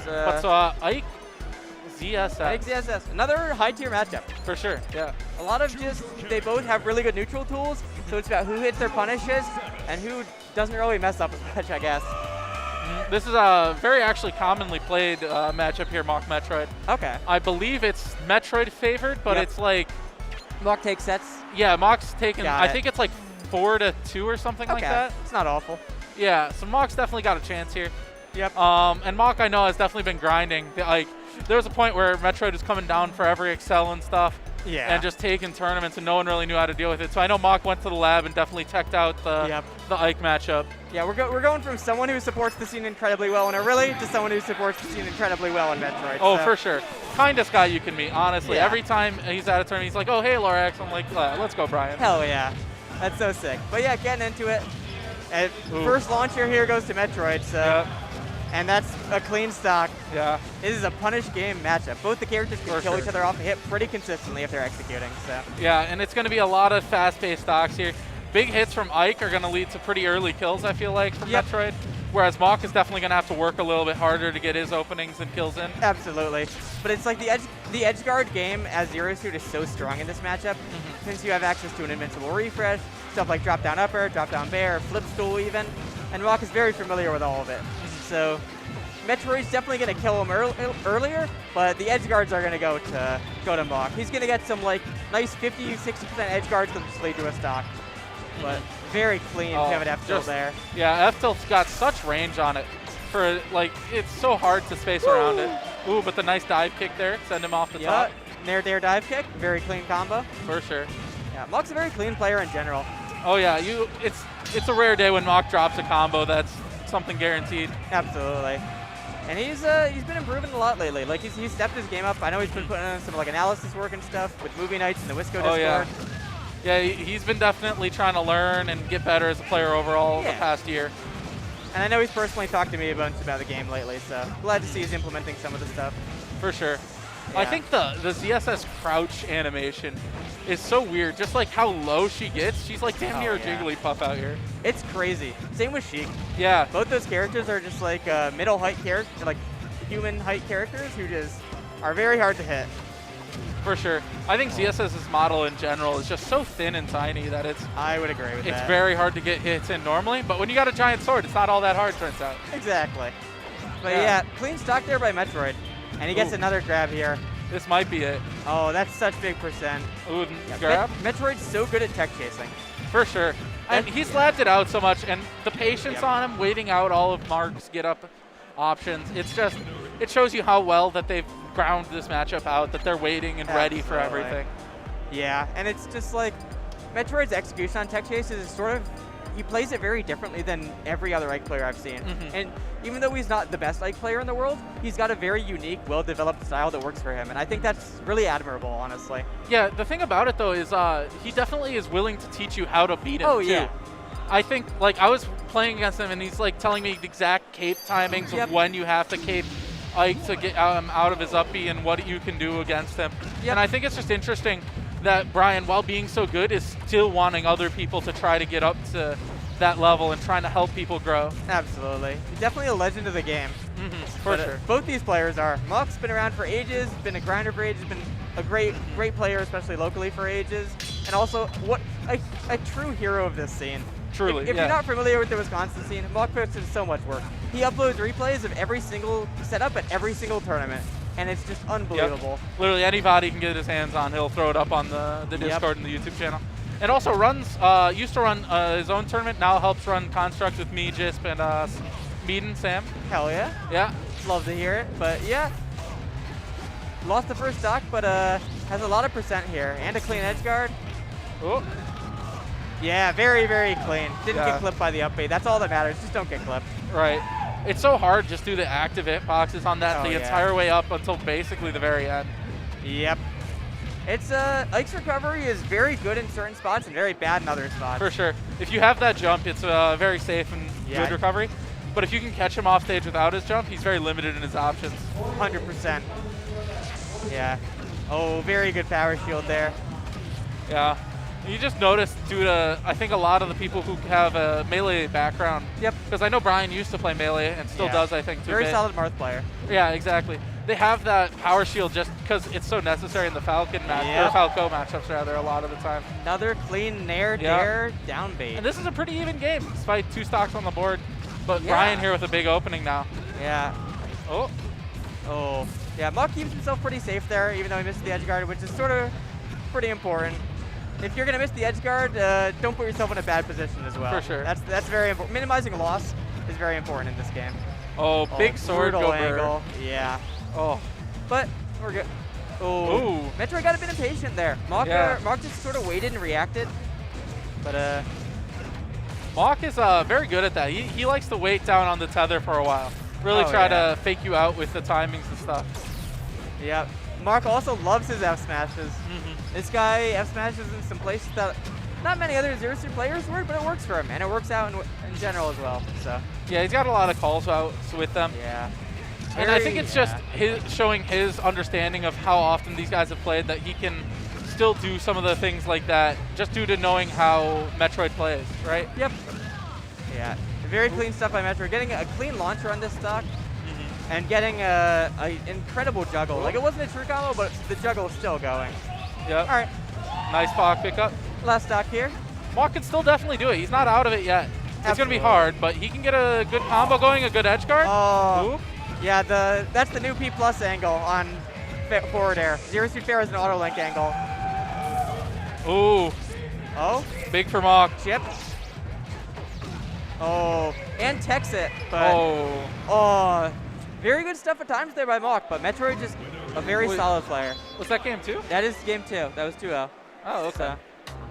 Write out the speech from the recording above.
But Ike, ZSS. Ike ZSS, another high tier matchup. For sure, yeah. A lot of they both have really good neutral tools, so it's about who hits their punishes and who doesn't really mess up as much, I guess. This is a very actually commonly played matchup here, Mawk Metroid. Okay. I believe it's Metroid favored, but it's like... Mawk takes sets? Yeah, Mawk's taken, I think it's like 4-2 or something like that. It's not awful. Yeah, so Mawk's definitely got a chance here. Yep. And Mawk, I know, has definitely been grinding. Like, there was a point where Metroid was coming down for every Excel and stuff. Yeah. And just taking tournaments, and no one really knew how to deal with it. So I know Mawk went to the lab and definitely teched out the Ike matchup. Yeah, we're going from someone who supports the scene incredibly well in a really to someone who supports the scene incredibly well in Metroid. Oh, for sure. Kindest guy you can meet, honestly. Yeah. Every time he's at a tournament, he's like, oh, hey, Lorax. I'm like, let's go, Brian. Hell yeah. That's so sick. But yeah, getting into it. First launcher here goes to Metroid, so... Yep. And that's a clean stock. Yeah. This is a punish game matchup. Both the characters can kill each other off and hit pretty consistently if they're executing. So. Yeah, and it's going to be a lot of fast-paced stocks here. Big hits from Ike are going to lead to pretty early kills, I feel like, from Metroid. Whereas Mawk is definitely going to have to work a little bit harder to get his openings and kills in. Absolutely. But it's like the edge guard game as Zero Suit is so strong in this matchup, since you have access to an invincible refresh, stuff like drop down upper, drop down bear, flip stool even, and Mawk is very familiar with all of it. So Metroid's definitely going to kill him earlier, but the edge guards are going to go to Mawk. He's going to get some like nice 50-60% edge guards that just lead to a stock. But very clean to have an F tilt there. Yeah, F tilt's got such range on it. For like, it's so hard to space around it. Ooh, but the nice dive kick there, send him off the top. Nair dare dive kick, very clean combo. For sure. Yeah, Mawk's a very clean player in general. Oh yeah, it's a rare day when Mawk drops a combo that's something guaranteed. Absolutely. And he's been improving a lot lately. Like he's stepped his game up. I know he's been putting in some like analysis work and stuff with movie nights and the Wisco Discord. Yeah. Yeah, he's been definitely trying to learn and get better as a player overall the past year. And I know he's personally talked to me a bunch about the game lately, so glad to see he's implementing some of the stuff. For sure. Yeah. I think the ZSS crouch animation is so weird. Just like how low she gets, she's like damn near a Jigglypuff out here. It's crazy. Same with Sheik. Yeah. Both those characters are just like middle height characters, like human height characters who just are very hard to hit. For sure. I think ZSS's model in general is just so thin and tiny that I would agree with that. It's very hard to get hits in normally, but when you got a giant sword, it's not all that hard, turns out. Exactly. But yeah, clean stock there by Metroid. And he gets another grab here. This might be it. Oh, that's such big percent. Ooh, grab? Metroid's so good at tech chasing. For sure. And he's labbed it out so much, and the patience on him, waiting out all of Mark's get-up options, it's just, it shows you how well that they've ground this matchup out, that they're waiting and ready for everything. Yeah, and it's just like, Metroid's execution on tech chases is sort of, he plays it very differently than every other Ike player I've seen. And even though he's not the best Ike player in the world, he's got a very unique, well-developed style that works for him, and I think that's really admirable, honestly. Yeah, the thing about it, though, is he definitely is willing to teach you how to beat him, too. I think, like, I was playing against him, and he's, like, telling me the exact cape timings of when you have to cape Ike to get out of his up B and what you can do against him. And I think it's just interesting that Brian, while being so good, is still wanting other people to try to get up to that level and trying to help people grow. Absolutely. He's definitely a legend of the game. For sure. Both these players are. Mawk's been around for ages, been a grinder for ages, been a great player, especially locally for ages, and also a true hero of this scene. Truly, If you're not familiar with the Wisconsin scene, Mawk puts in so much work. He uploads replays of every single setup at every single tournament, and it's just unbelievable. Literally anybody can get his hands on, he'll throw it up on the Discord and the YouTube channel. And also used to run his own tournament, now helps run Construct with me, Jisp, and Meaden, Sam. Hell yeah. Yeah. Love to hear it, but yeah. Lost the first stock, but has a lot of percent here, and a clean edge guard. Oh. Yeah, very, very clean. Didn't get clipped by the up B. That's all that matters. Just don't get clipped. Right. It's so hard just do the active hitboxes on that the entire way up until basically the very end. Yep. It's Ike's recovery is very good in certain spots and very bad in other spots. For sure. If you have that jump, it's a very safe and good recovery. But if you can catch him off stage without his jump, he's very limited in his options. 100%. Yeah. Oh, very good power shield there. Yeah. You just notice due to, I think, a lot of the people who have a melee background. Yep. Because I know Brian used to play melee and still does, I think, too. Very solid Marth player. Yeah, exactly. They have that power shield just because it's so necessary in the Falcon match, or Falco matchups rather, a lot of the time. Another clean nair dare down bait. And this is a pretty even game, despite 2 stocks on the board. But Brian here with a big opening now. Yeah. Oh. Oh. Yeah, Mawk keeps himself pretty safe there, even though he missed the edge guard, which is sort of pretty important. If you're gonna miss the edge guard, don't put yourself in a bad position as well. For sure. That's very important. Minimizing loss is very important in this game. Oh, big sword go angle. Yeah. Oh. But we're good. Oh. Metroid got a bit impatient there. Mawk just sort of waited and reacted. But Mawk is very good at that. He likes to wait down on the tether for a while. Really try to fake you out with the timings and stuff. Yep. Mawk also loves his F smashes. This guy F smashes in some places that not many other Zero Suit players would, but it works for him, and it works out in general as well. So. Yeah, he's got a lot of calls outs with them. Yeah. And I think it's just showing his understanding of how often these guys have played that he can still do some of the things like that just due to knowing how Metroid plays, right? Yep. Yeah. Very clean stuff by Metroid. Getting a clean launcher on this stock and getting an incredible juggle. Like, it wasn't a true combo, but the juggle is still going. Yep. All right. Nice Pog pickup. Last stock here. Mawk can still definitely do it. He's not out of it yet. It's going to be hard, but he can get a good combo going, a good edge guard. Oh. Yeah, that's the new P+ angle on forward air. Zero Suit Fair is an auto link angle. Ooh. Oh. Big for Mawk. Chip. Oh. And techs it. But oh. Very good stuff at times there by Mawk, but Metroid just a very solid player. Was that game 2? That is game 2. That was 2-0. Oh, okay. So.